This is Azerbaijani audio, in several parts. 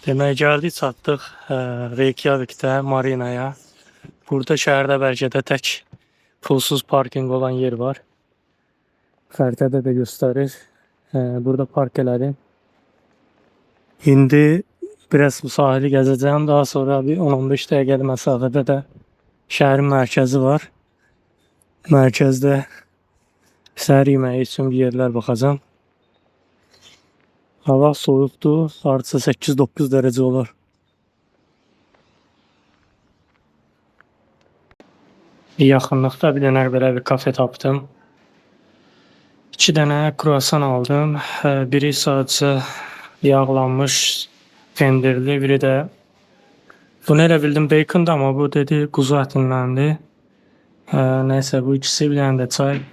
Demək gəldik, çatdıq Reykjavikdə marinaya. Burada şəhərdə bəlkə də tək pulsuz parkinq olan yer var. Xəritədə də göstərir. Burada park elədim. İndi biraz bu sahili gəzəcəm. Daha sonra bir 10-15 dəqiqəlik məsafədə də şəhərin mərkəzi var. Mərkəzdə səhər yeməyi üçün bir yerlər baxacağam. Hava soyuqdur. Artı 8-9 dərəcə olar. Yaxınlıqda bir dənə belə bir kafe tapdım. 2 dənə kruasan aldım. Biri sadəcə yağlanmış pendirli, biri də bunu elə bildim bacon'dı, amma bu dedi quzu ətindəndir. Nəysə, bu ikisi bir dənə də çay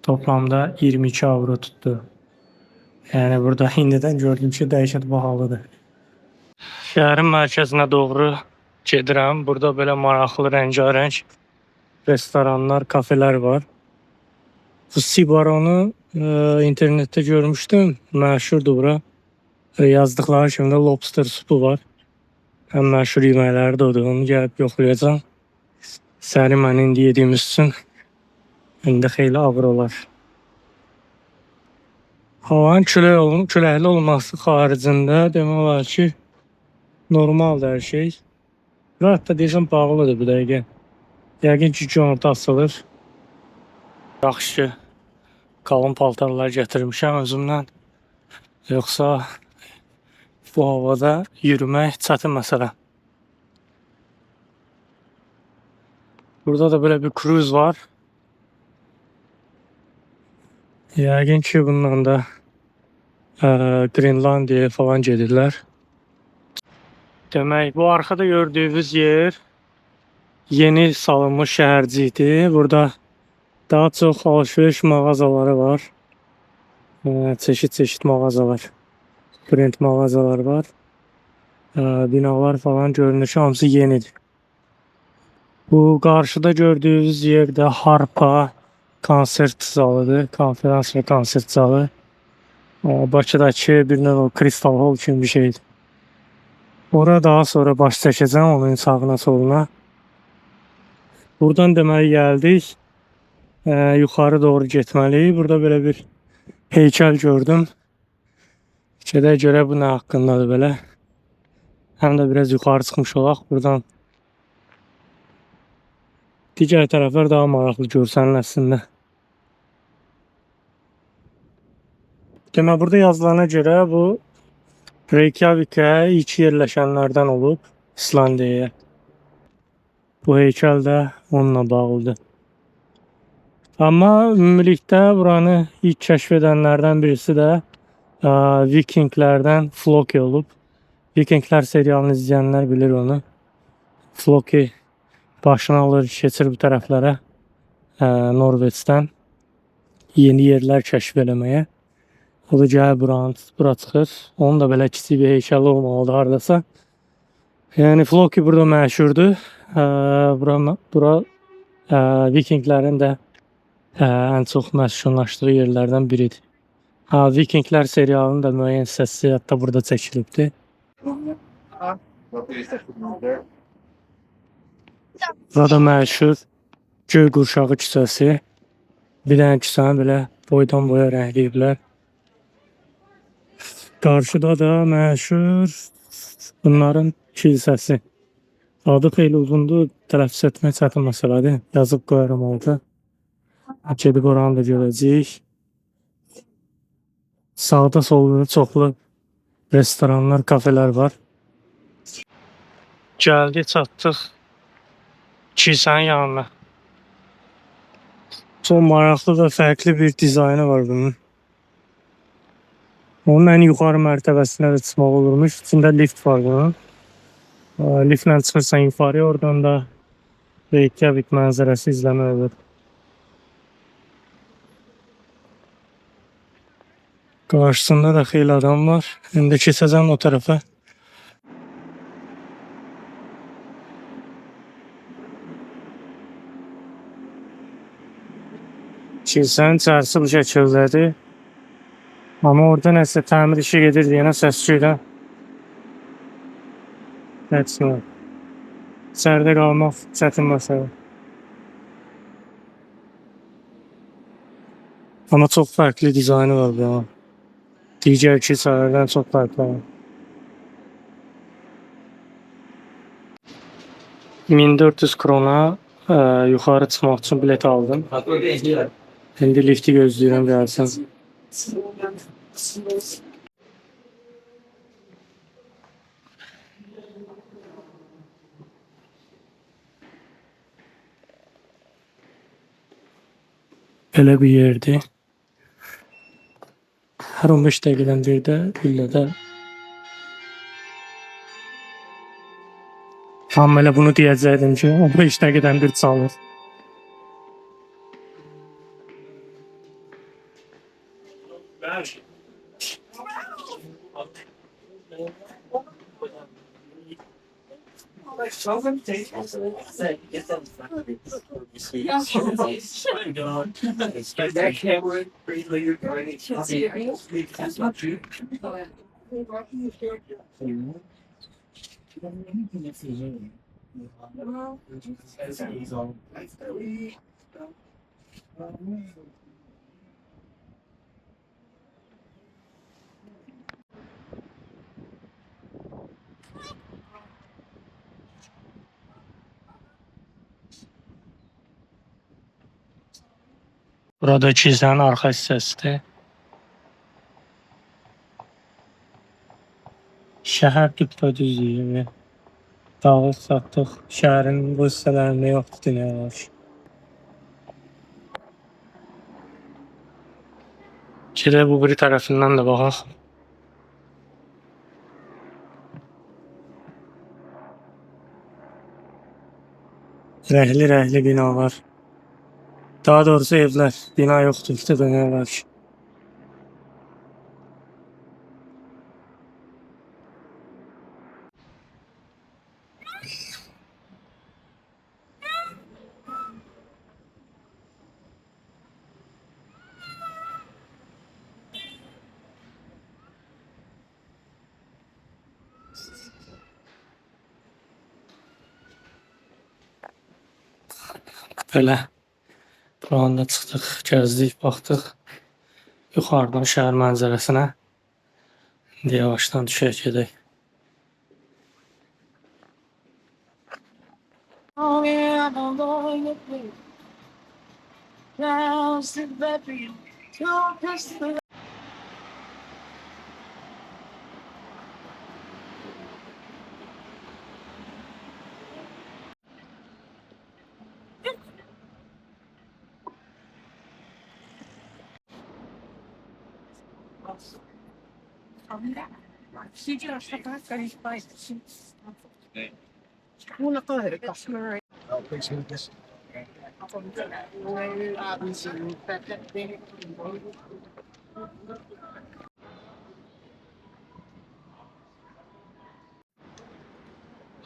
toplamda 22 avro tutdu. Yəni burada indidən gördüm ki, dəhşət bahalıdır. Şəhərin mərkəzinə doğru gedirəm. Burada belə maraqlı, rəngarəng restoranlar, kafelər var. Bu Sibaronu internetdə görmüşdüm. Məşhurdur bura. Yazdıqları kimi də lobster supu var. Ən məşhur yeməkləri də odur. Onu gəlib yoxlayacağam. Səhəri mən indi yediyimiz üçün indi xeyli ağır olar. Havanın küləkli olması xaricində demək olar ki, normaldır hər şey. Hətta deyəsən bağlıdır bu dəqiqə. Yəqin ki, günorta açılır. Yaxşı ki, qalın paltarlar gətirmişəm özümlə. Yoxsa bu havada yürümək çətin məsələ. Burada da belə bir kruz var. Yəqin ki, bundan da Grenlandiyaya falan gedirlər. Demək, bu arxada gördüyünüz yer yeni salınmış şəhərcikdir. Burada daha çox alışveriş mağazaları var. Çeşit mağazalar. Brend mağazalar var. Binalar falan görünür ki, hamısı yenidir. Bu qarşıda gördüyünüz yerdə Harpa konsert zalıdır. Konferans və konsert zalı. Bakıdakı bir növ Crystal Hall kimi bir şeydir. Orada daha sonra baş çəkəcəm onun sağına soluna. Buradan deməli gəldik. Yuxarı doğru getməliyik. Burada belə bir heykəl gördüm. Gedək görə bu nə haqqındadır belə. Həm də biraz yuxarı çıxmış olaq. Buradan digər tərəflər daha maraqlı görsənir əslində. Demək, burada yazılana görə bu Reykjavikə ilk yerləşənlərdən olub, İslandiyaya. Bu heykəl də onunla bağlıdır. Amma ümumilikdə buranı ilk kəşf edənlərdən birisi də Vikinglərdən Floki olub. Vikinglər serialını izləyənlər bilir onu. Floki başını alır, keçir bu tərəflərə, Norveçdən yeni yerlər kəşf eləməyə. O da gəlir bura çıxır. Onun da belə kiçik bir heykəli olmalıdır haradasa. Yəni Floki burada məşhurdur. Bura Vikinglərin də ən çox məşhurlaşdığı yerlərdən biridir. Vikinglər serialının da müəyyən hissəsi hətta burada çəkilibdir. Burada məşhur Göy Qurşağı küçəsi. Bir dənə küçəni belə boydan boya rəngləyiblər. Qarşıda da məşhur bunların kilsəsi. Adı xeyli uzundur, tələffüz etmək çətin məsələdir. Yazıb qoyarım orada. Gedib oranı da görəcəyik. Sağda solda çoxlu restoranlar, kafelər var. Gəldik, çatdıq kilsənin yanına. Çox maraqlı və fərqli bir dizaynı var bunun. Onun ən yuxarı mərtəbəsinə də çıxmaq olurmuş. İçində lift var bunun. Liftlə çıxırsan yuxarıya, oradan da Reykjavik mənzərəsi izləmək olur. Qarşısında da xeyli adam var. İndi keçəcəm o tərəfə. Kilsənin içərisi bu şəkildədir. Amma orada nəsə təmir işi gedir deyənə səs-küylə That's all. İçəridə qalmaq çətin məsələ. Amma çox fərqli dizaynı var bu. Digər kilsələrdən çox fərqli. 1400 krona yuxarı çıxmaq üçün bilet aldım. İndi lifti gözləyirəm gəlsin. Belə bir yerdir. Hər 15 dəqiqədən bir də pillədə. Tam elə bunu deyəcəkdim ki, 15 dəqiqədən bir çalır. Burada kilsənin arxa hissəsidir. Şəhər tipdə düzdür. Dağlıq satdıq. Şəhərin bu hissələrində yoxdur dünya var. Gedək bu biri tərəfindən də baxaq. Rəhli binalar. Daha doğrusu evlər. Bina yoxdur, işte dünya var. Belə. Buranın da çıxdıq, gəzdik, baxdıq. Yuxarıdan şəhər mənzərəsinə. İndi yavaşdan düşək gedək.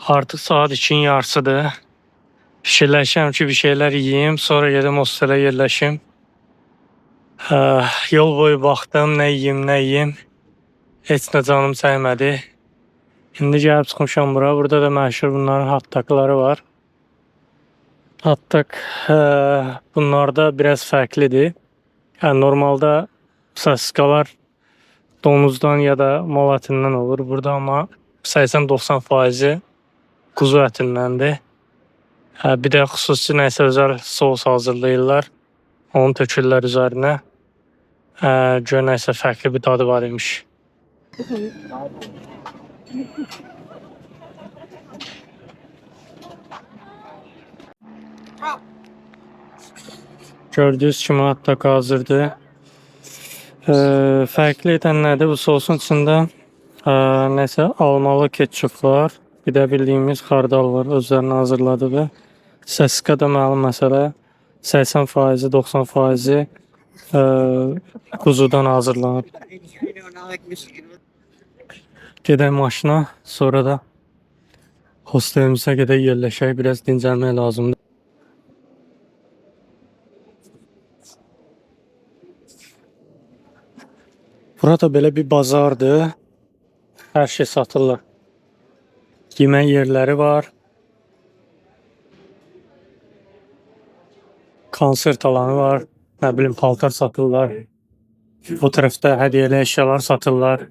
Artıq saat 2-nin yarısıdır. Fikirləşirəm ki, bir şeylər yeyim, sonra gedim hostelə yerləşim. Yol boyu baxdım, nə yeyim. Heç nə canım çəkmədi. İndi gəlib çıxmışam bura. Burada da məşhur bunların hot-dogları var. Hot-dog bunlarda biraz fərqlidir. Yəni normalda sosisikalar domuzdan ya da mal ətindən olur. Burada amma 80-90% quzu ətindəndir. Bir də xüsusi nəsə özəl sos hazırlayırlar. Onu tökürlər üzərinə. Gör nəsə fərqli bir dadı var imiş. Gördüyünüz kimi hot-dog hazırdır. Fərqli edən nədir? Bu sosun içində nəsə almalı ketçup var. Bir də bildiyimiz xardal var. Özlərini hazırladığı. Sosisika da məlum məsələ. 80%, 90% quzudan hazırlanır. Gedək maşına, sonra da hostelimizə gedək yerləşək. Biraz dincəlmək lazımdır. Burada belə bir bazardır. Hər şey satırlar. Yemək yerləri var. Konsert alanı var. Nə bilim paltar satırlar. Bu tərəfdə hədiyyəli əşyalar satırlar.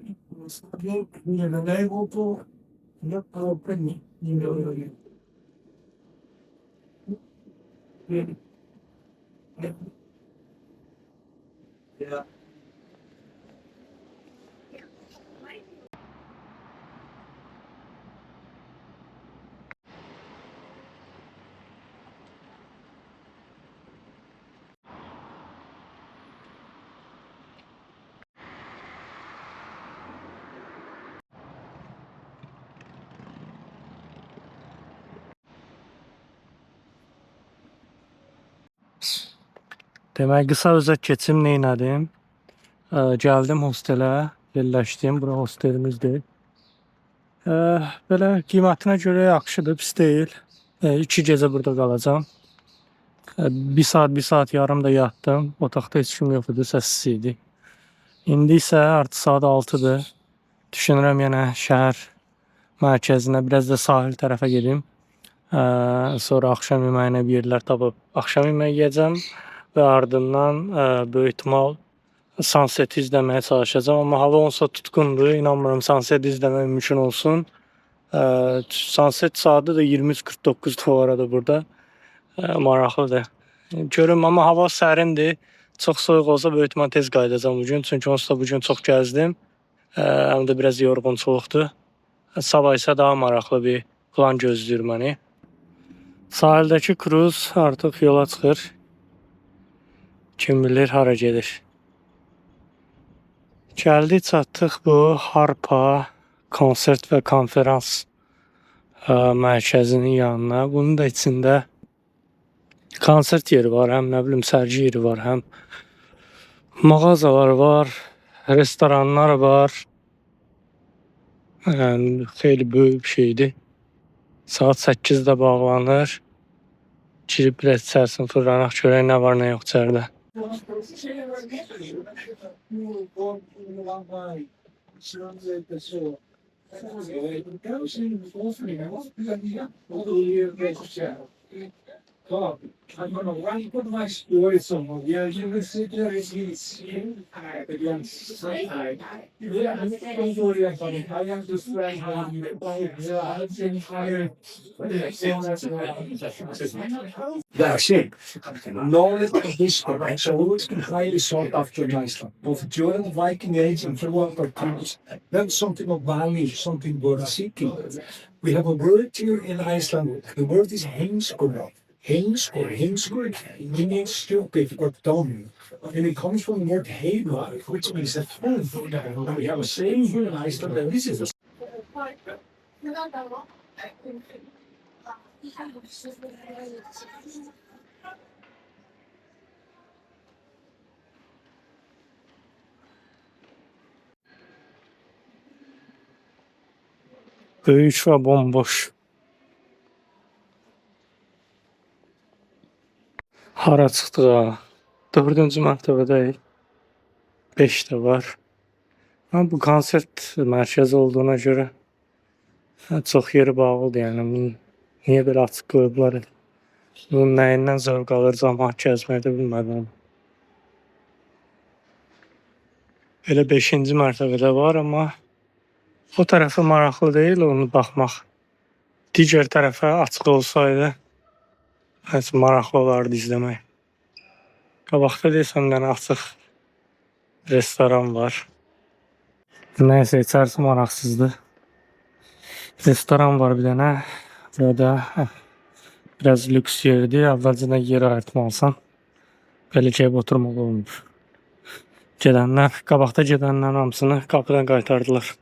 Demək, qısa özət keçim neylədim? Gəldim hostelə, yerləşdim. Bura hostelimizdir. Belə qiymətinə görə yaxşıdır, pis deyil. 2 gecə burada qalacağam. 1 saat yarım da yatdım. Otaqda heç kim yox idi, səssiz idi. İndi isə artıq saat 6-dır. Düşünürəm yenə şəhər mərkəzinə, biraz da sahil tərəfə gedim. Sonra axşam yeməyinə bir yerlər tapıb axşam yeməyi yeyəcəm və ardından böyük ehtimal sunset izləməyə çalışacağam. Amma hava onsa tutqundur. İnanmıram sunset izləmək mümkün olsun. Sunset saatı da 23:49 bu arada burada. Maraqlıdır. Görüm, amma hava sərindir. Çox soyuq olsa böyük ehtimal tez qayıdacağam bugün. Çünki onsuz da bugün çox gəzdim. Həm də biraz yorğunçuluqdur. Sabah isə daha maraqlı bir plan gözləyir məni. Sahildəki kruz artıq yola çıxır. Kim bilir hara gedir. Gəldik, çatdıq bu Harpa konsert və konferans mərkəzinin yanına. Bunun da içində konsert yeri var, həm nə bilim sərgi yeri var, həm mağazalar var, restoranlar var. Yəni xeyli böyük bir şeydir. Saat 8-də bağlanır. Girib biraz içərisini fırlanaq, görək nə var, nə yox içəridə. I'm gonna put my story somewhere. Yeah, you can sit there and see against sunlight. Yeah, I'm not worried about it. I have to fly home. Yeah, I'm getting tired. That's it. Knowledge of history has always been highly sought after in Iceland, both during the Viking Age and throughout our times. That's something of value, something worth seeking. We have a word here in Iceland. The word is heimskur. Heimskur means stupid or dumb. And it comes from the word heimar, which means at home. And we have a saying here in Iceland that this is a böyük ve bomboş. Hara çıxdıq ha? 4-cü mərtəbədəyik. 5 də var. Ama bu konsert mərkəzi olduğuna görə çox yeri bağlıdır, yəni niyə belə açıq qoyublar? Bunun nəyindən zövq alır cəmaət gəzməkdə bilmədim. Elə 5-ci mərtəbədə var, amma o tərəfə maraqlı deyil onu baxmaq. Digər tərəfə açıq olsaydı maraqlı olardı izləmək. Qabaqda desəm də açıq restoran var. Nəysə, içərisi maraqsızdır. Restoran var bir dənə. Burada biraz lüks yerdir. Əvvəlcədən yer ayırtmalısan. Belə gəlib oturmaq olmur. Qabaqda gedənlərin hamısını qapıdan qaytardılar.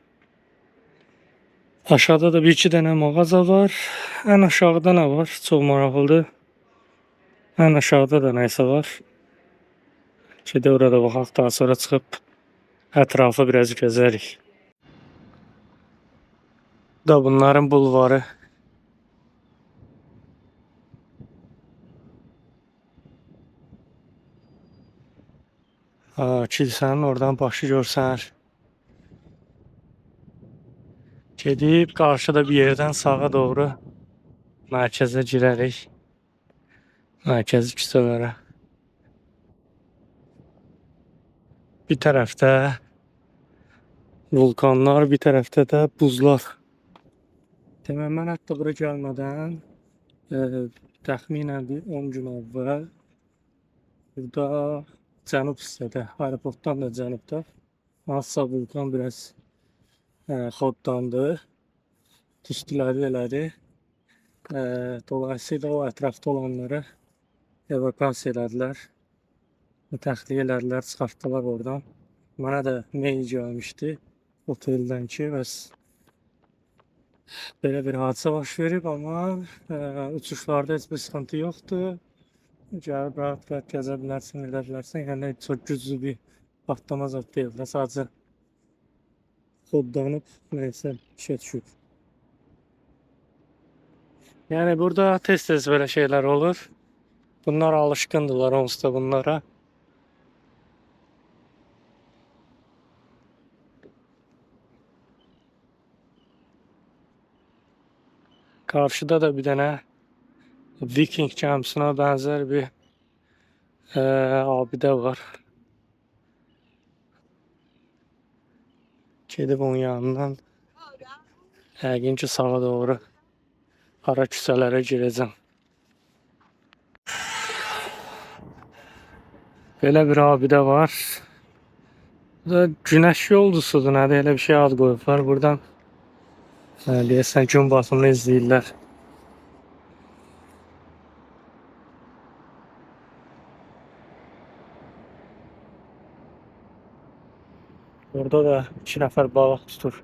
Aşağıda da 1-2 dənə mağaza var. Ən aşağıda nə var? Çox maraqlıdır. Ən aşağıda da nəysə var. Gedək orada baxaq, daha sonra çıxıb ətrafı biraz gəzərik. Da bunların bulvarı. Kilsənin oradan başı görsənir. Gedib qarşıda bir yerdən sağa doğru mərkəzə girərik. Mərkəzi küçələrə. Bir tərəfdə vulkanlar, bir tərəfdə də buzlar. Demək, mən hətta bura gəlmədən təxminən bir 10 gün əvvəl burada cənub hissədə, aeroportdan da cənubda hansısa vulkan biraz xoddandı, tüstüləri elədi. Dolayısıyla o ətrafda olanları evakuasiya elədilər. Təxliyə elədilər, çıxartdılar oradan. Mənə də mail gəlmişdi oteldən ki, bəs belə bir hadisə baş verib, amma uçuşlarda heç bir sıxıntı yoxdur. Gəlib rahat gəzə bilərsən, edə bilərsən. Yəni çox güclü bir patlama zad deyil. Sadəcə xodlanıb, neysə işə düşüb. Yəni burada tez-tez belə şeylər olur. Bunlar alışkındılar onsuz da bunlara. Karşıda da bir dənə Viking gəmisinə bənzər bir abidə var. Gedib onun yanından yəqin ki sağa doğru ara küçələrə girəcəm. Belə bir abidə var. Bu da günəş yolcusudur, nədir, elə bir şey ad qoyublar. Buradan deyəsən gün batımını izləyirlər. Orada da 2 nəfər balıq tutur.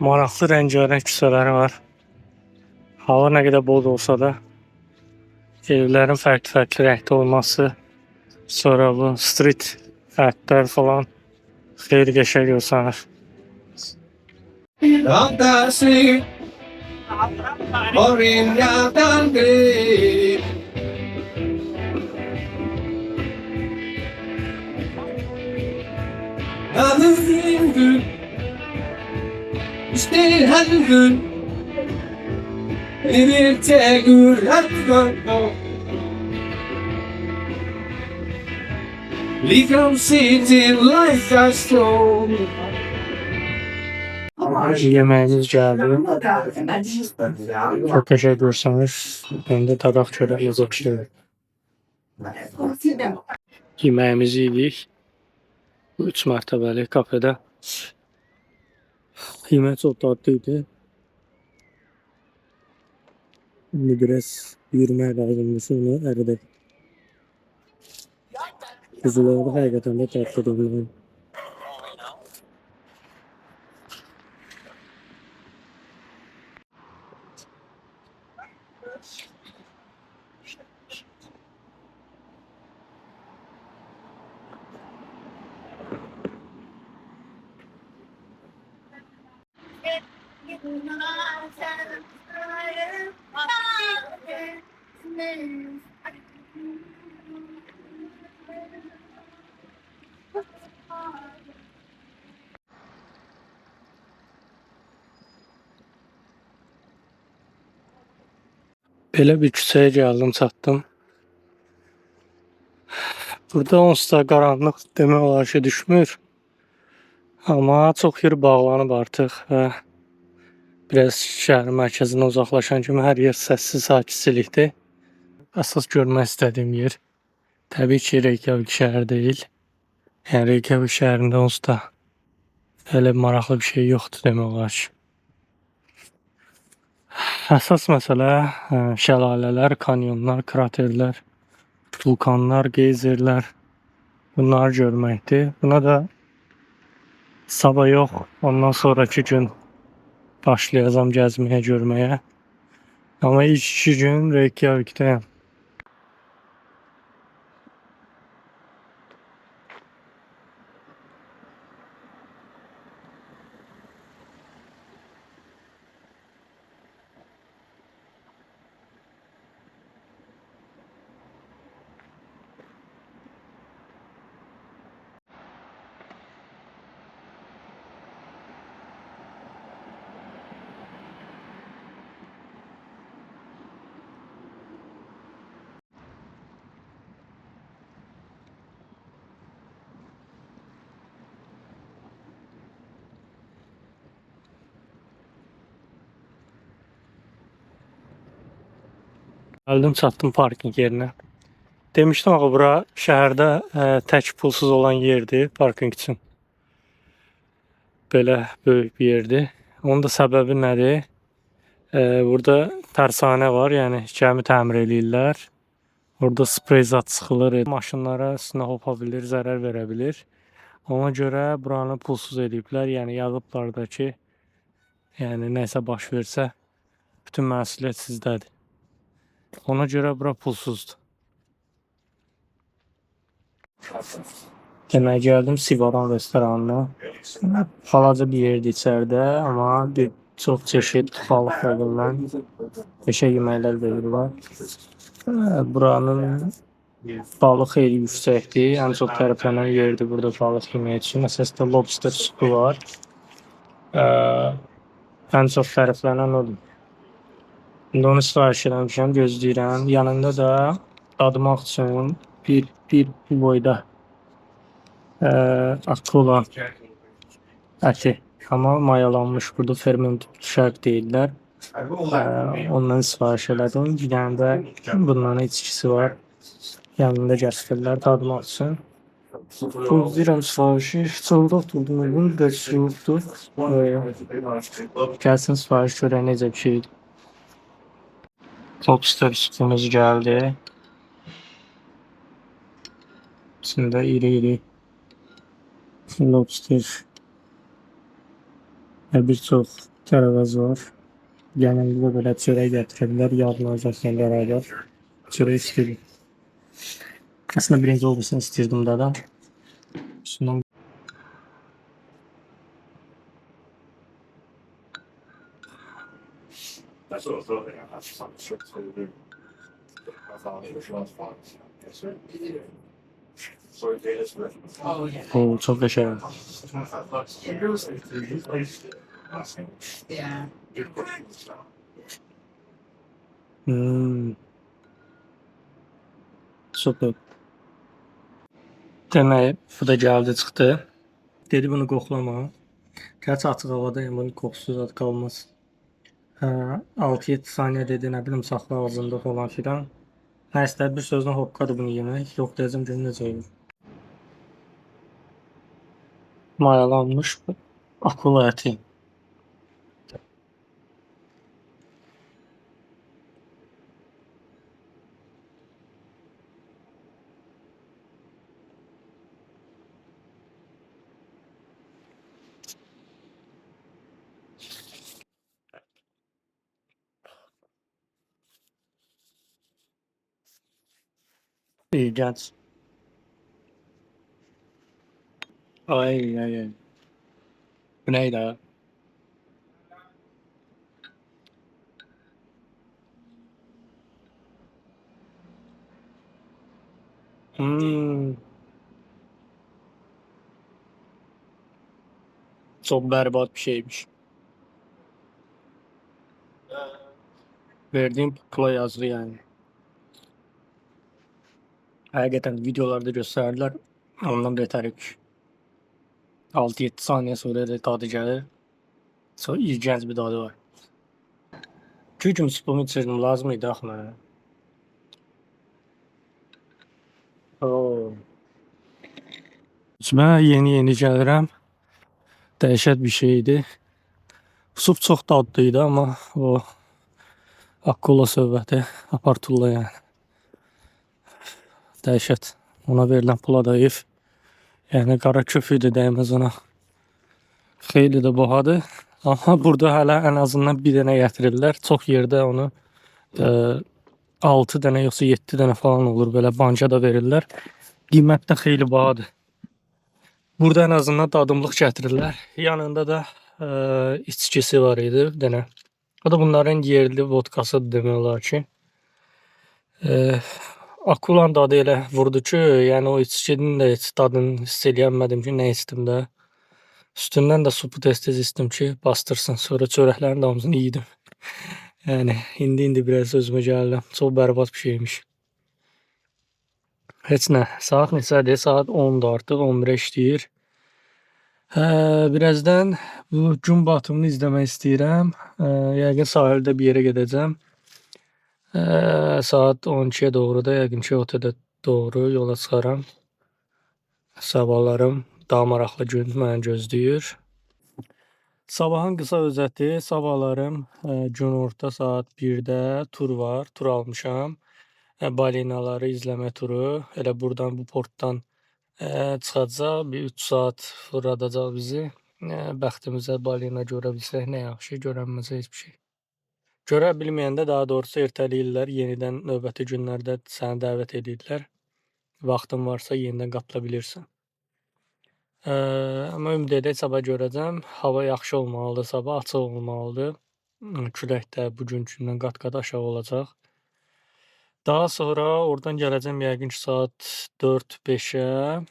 Maraqlı rəngarəng küçələri var. Hava nə qədər boz olsa da evlərin fərqli rəngdə olması, sonra bu street ərtlər falan xeyli qəşəng görsənir. Yemeğiniz geldi. Çok teşekkür edersiniz. Ben de tadak çörəğinizi pişirdim. Yemeğimizi yedik. 3 mərtəbəli kafede. Yemək çox dadlıydı. Şimdi biraz yürümək lazımdı, sonra əridik. Kuzuları həqiqətən də tatlıdır. Belə bir küçəyə gəldim, çatdım. Burada onsuz da qaranlıq demək olar ki düşmür. Amma çox yer bağlanıb artıq və biraz şəhərin mərkəzindən uzaqlaşan kimi hər yer səssiz, sakitçilikdir. Əsas görmək istədiyim yer təbii ki Reykjavik şəhər deyil. Yəni Reykjavik şəhərində onsuz da elə maraqlı bir şey yoxdur demək olar ki. Əsas məsələ şəlalələr, kanyonlar, kraterlər, vulkanlar, geyzerlər, bunları görməkdir. Buna da sabah yox, ondan sonraki gün başlayacağım gəzməyə, görməyə. Ama ilk 2 gün Reykjavik'teyim. Geldim çatdım parking yerine. Demiştim ama bura şehirde tek pulsuz olan yerdi parking için. Böyle büyük bir yerdi. Onun da sebebi nedir? Burada tersane var, yani gəmi təmir eləyirlər. Orada sprey zat sıxılır, maşınlara sınaq hopa bilir, zərər verə bilir. Ona görə buranı pulsuz ediblər. Yəni yazıblar da ki, yəni nəsə baş versə bütün məsuliyyət sizdədir. Ona görə bura pulsuzdur. Demək gəldim Sivaran restoranına. Balaca bir yerdir içəridə, amma çox çeşid balıq verirlər. Peşə yeməklər verirlər. Buranın balıq xeyli yüksəkdir. Ən çox tərəflənən yerdir burada balıq yemək üçün. Əsasda lobster supu var. Ən çox tərəflənən odur. İndi onu sifariş eləmişəm, gözləyirəm. Yanında da dadmaq üçün bir boyda akula əti, amma mayalanmış, burada ferment şərq deyirlər. Ondan sifariş elədim. Bir dənə də bundan içkisi var. Yanında gətirirlər dadmaq üçün. Gözləyirəm sifarişi. Çöldə oturdum, evin də soyuqdur. Gəlsin sifariş görək necə bir şeydir. Lobster sütümüz gəldi. İçində iri lobster və bir çox tərəvəz var. Genellikle böyle çörək gətiriblər, yağlı olacaqla beraber. Çörək istəyirdim. Aslında birinci olmasını istəyirdim da. Şundan o çok yaşarım. Süper. Demək, bu da gəldi çıxdı. Dedi bunu qoxlama. Gerçi açıq havadayım, bunun kokusu zat qalmaz. 6-7 saniyə dedi, nə bilim, saxla ağzında falan filan. Nə istədi, bir sözlə hoqqadır bunu yemək. Yox deyəcəm, görün necə olur. Mayalanmış akula əti. İlginç. Ay. Bu neydi ha? Çok berbat bir şeymiş. Verdiğim kula yazdı yani. Hakikaten videolarda gösterdiler. Ondan betermiş. 6-7 saniye sonra da tadı gelir. Sonra ilginç bir tadı var. 2 gün spomu içirdim, lazımıydı axı. Mən yeni gəlirəm. Dəhşət bir şeydi. Sup çox dadlıydı, amma o akula söhbəti apartırlar yəni. Dəhşət. Ona verilən pula da ev. Yəni qara köfüydü, dəyməz ona. Xeyli də bahadır. Amma burada hələ ən azından bir dənə gətirirlər. Çox yerdə onu 6 dənə yoxsa 7 dənə falan olur belə banca da verirlər. Qiymət də xeyli bahadır. Burada en azından dadımlıq gətirirlər. Yanında da içkisi var idi bir dənə. O da bunların yerli vodkasıdır demək olar ki. Akulan dadı elə vurdu ki, yəni o içkinin də heç dadını hiss eləyənmədim ki, nə içdim də. Üstündən də supu tez-tez içdim ki, bastırsın. Sonra çörəklərin də hamısını yedim. Yəni indi biraz özümə gəldim. Çox bərbad bir şeymiş. Heç nə. Saat neçədir? Saat 10'dur artıq. 11'ə işləyir. Birazdan bu gün batımını izləmək istəyirəm. Yəqin sahildə bir yerə gedəcəm. Saat 12'ye doğru da yəqin ki otelə doğru yola çıxaram. Sabahlarım daha maraqlı gün məni gözləyir. Sabahın qısa özəti, sabahlarım günorta saat 1'də tur var. Tur almışam. Balinaları izləmə turu. Elə buradan bu portdan çıxacaq. Bir 3 saat fırladacaq bizi. Bəxtimizə balina görə bilsək nə yaxşı, görənməsə heç bir şey. Görə bilməyəndə daha doğrusu ertələyirlər. Yenidən növbəti günlərdə səni dəvət edirlər. Vaxtın varsa yenidən qatıla bilirsən. Amma ümid edək sabah görəcəm. Hava yaxşı olmalıdır sabah, açıq olmalıdır. Külək də bugünkündən qat-qat aşağı olacaq. Daha sonra oradan gələcəm yəqin ki saat 4-5'ə.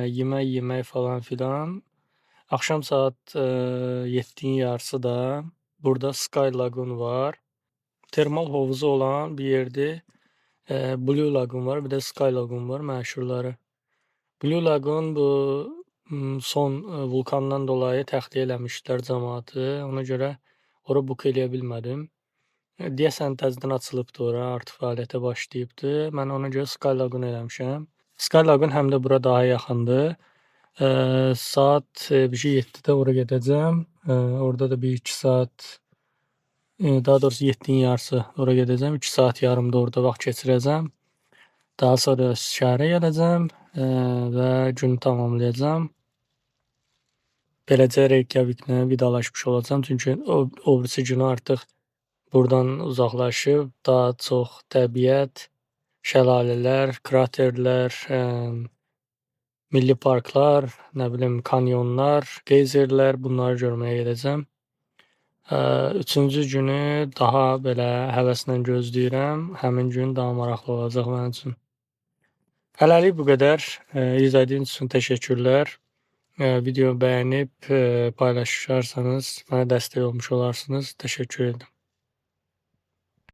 Yemək yemək falan filan. Axşam saat 7'nin yarısı da burada Sky Lagoon var. Termal hovuzu olan bir yerdir. Blue Lagoon var, bir də Sky Lagoon var məşhurları. Blue Lagoon bu son vulkandan dolayı təxliyə eləmişlər cəmaatı. Ona görə ora book eləyə bilmədim. Deyəsən təzədən açılıbdı ora, artıq fəaliyyətə başlayıbdı. Mən ona görə Sky Lagoon eləmişəm. Sky Lagoon həm də bura daha yaxındır. Saat 7'də ora gedəcəm. Orada da bir 2 saat, daha doğrusu 7'nin yarısı ora gedəcəm. 2 saat yarım da orada vaxt keçirəcəm. Daha sonra şəhərə gələcəm və günü tamamlayacağam. Beləcə Reykjaviklə vidalaşmış olacağam. Çünki o birisi günü artıq buradan uzaqlaşıb daha çox təbiət, şəlalələr, kraterlər, milli parklar, nə bilim kanyonlar, geyzerlər bunları görməyə gedəcəm. 3-cü günü daha belə həvəslə gözləyirəm. Həmin gün daha maraqlı olacaq mənim üçün. Hələlik bu qədər. İzlədiyiniz üçün təşəkkürlər. Videoyu bəyənib paylaşarsanız mənə dəstək olmuş olarsınız. Təşəkkür edirəm.